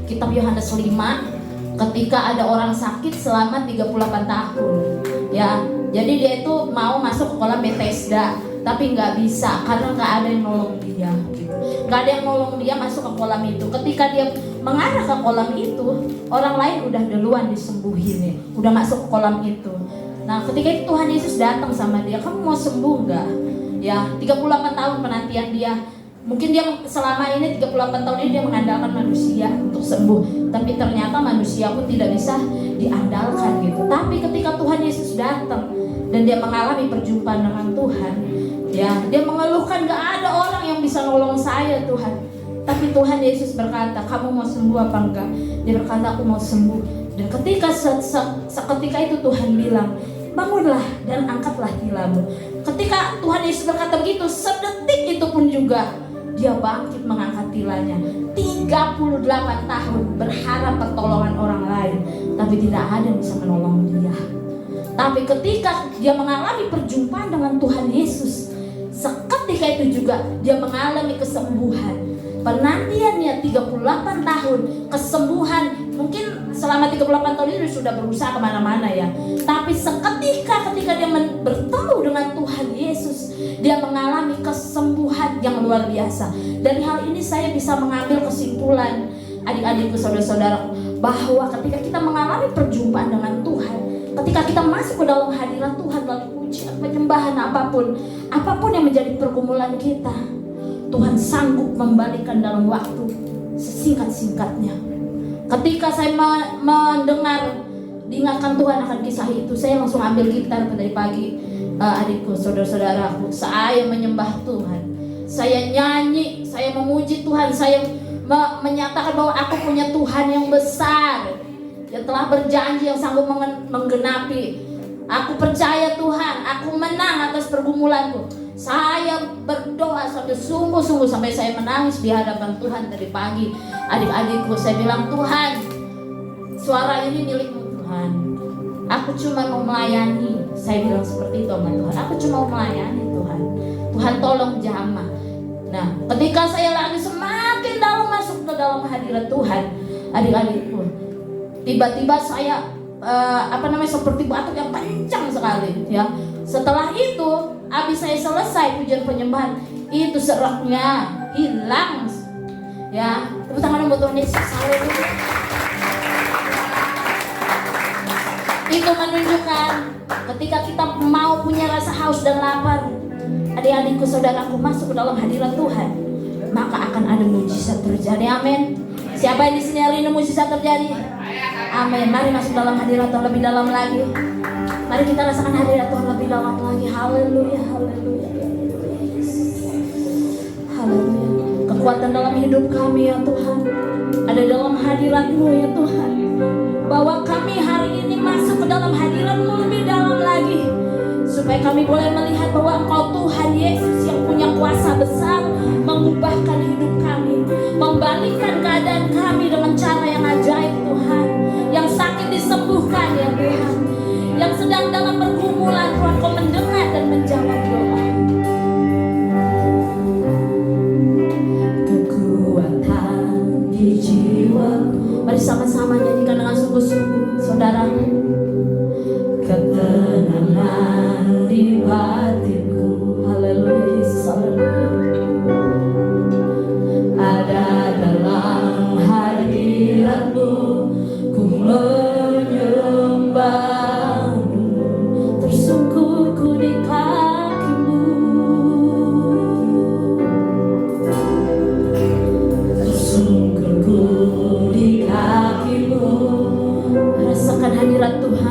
Kitab Yohanes 5, ketika ada orang sakit selama 38 tahun. Ya, jadi dia itu mau masuk ke kolam Bethesda, tapi nggak bisa karena nggak ada yang nolong dia. Nggak ada yang nolong dia masuk ke kolam itu. Ketika dia mengarah ke kolam itu, orang lain udah duluan disembuhin ya, udah masuk ke kolam itu. Nah, ketika itu Tuhan Yesus datang sama dia, kamu mau sembuh nggak? Ya, 38 tahun penantian dia. Mungkin dia selama ini 38 tahun ini dia mengandalkan manusia untuk sembuh, tapi ternyata manusia pun tidak bisa diandalkan gitu. Tapi ketika Tuhan Yesus datang dan dia mengalami perjumpaan dengan Tuhan, ya, dia mengeluhkan, gak ada orang yang bisa nolong saya Tuhan. Tapi Tuhan Yesus berkata, kamu mau sembuh apa enggak? Dia berkata, aku mau sembuh. Dan ketika seketika itu Tuhan bilang, bangunlah dan angkatlah tilammu. Ketika Tuhan Yesus berkata begitu, sedetik itu pun juga dia bangkit mengangkat tilanya. 38 tahun berharap pertolongan orang lain, tapi tidak ada yang bisa menolong dia. Tapi ketika dia mengalami perjumpaan dengan Tuhan Yesus, seketika itu juga dia mengalami kesembuhan. Penantiannya 38 tahun, kesembuhan. Mungkin selama 38 tahun ini sudah berusaha kemana-mana ya. Tapi ketika dia bertemu dengan Tuhan Yesus, dia mengalami kesembuhan yang luar biasa. Dari hal ini saya bisa mengambil kesimpulan, adik-adikku, saudara-saudara, bahwa ketika kita mengalami perjumpaan dengan Tuhan, ketika kita masuk ke dalam hadirat Tuhan melalui pujian, penyembahan, apapun yang menjadi pergumulan kita, Tuhan sanggup membalikan dalam waktu sesingkat-singkatnya. Ketika saya mendengar, diingatkan Tuhan akan kisah itu, saya langsung ambil gitar dari pagi, adikku, saudara-saudaraku, saya menyembah Tuhan, saya nyanyi, saya memuji Tuhan, saya menyatakan bahwa aku punya Tuhan yang besar, yang telah berjanji, yang sanggup menggenapi. Aku percaya Tuhan, aku menang atas pergumulanku. Saya berdoa sampai sungguh-sungguh, sampai saya menangis di hadapan Tuhan dari pagi. Adik-adikku, saya bilang, Tuhan, suara ini milikmu Tuhan. Aku cuma mau melayani. Saya bilang seperti itu sama Tuhan. Aku cuma mau melayani Tuhan. Tuhan tolong jamah. Nah, ketika saya lagi semakin dalam masuk ke dalam hadirat Tuhan, adik-adikku, tiba-tiba saya seperti batuk yang kencang sekali ya. Setelah itu, habis saya selesai pujian penyembahan, itu seraknya hilang. Ya, tepuk tangan buat Tuhan Yesus. Haleluya. Itu menunjukkan ketika kita mau punya rasa haus dan lapar, adik-adikku, saudaraku, masuk ke dalam hadirat Tuhan, maka akan ada mujizat terjadi. Amin. Siapa yang di sini hari ini mujizat terjadi? Amin. Mari masuk dalam hadirat Tuhan lebih dalam lagi. Mari kita rasakan hadirat Tuhan lebih dalam lagi. Haleluya, haleluya, haleluya. Kekuatan dalam hidup kami ya Tuhan, ada dalam hadirat-Mu ya Tuhan. Bahwa kami hari ini masuk ke dalam hadirat-Mu lebih dalam lagi, supaya kami boleh melihat bahwa Engkau Tuhan Yesus yang punya kuasa besar mengubahkan hidup kami, membalikkan keadaan kami dengan cara yang ajaib Tuhan. Yang sakit disembuhkan ya Tuhan, yang sedang dalam pergumulan Tuhan, Kau mendengar dan menjawab doa. Kekuatan di jiwa, mari sama-sama nyanyikan dengan sungguh-sungguh, saudara. Ketenangan di batinku, haleluya Yesus, haleluya. Ada dalam hadirat-Mu, ku menyembah-Mu, tersungkur ku di kaki-Mu, tersungkur ku di kaki-Mu. Rasakan hadirat Tuhan.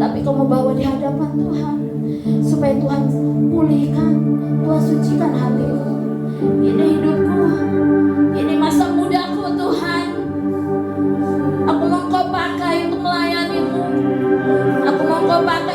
tapi kau mau bawa di hadapan Tuhan, supaya Tuhan pulihkan, Tuhan sucikan hatiku. Ini hidupku, ini masa mudaku Tuhan. Aku mau Kau pakai untuk melayani-Mu. Aku mau Kau pakai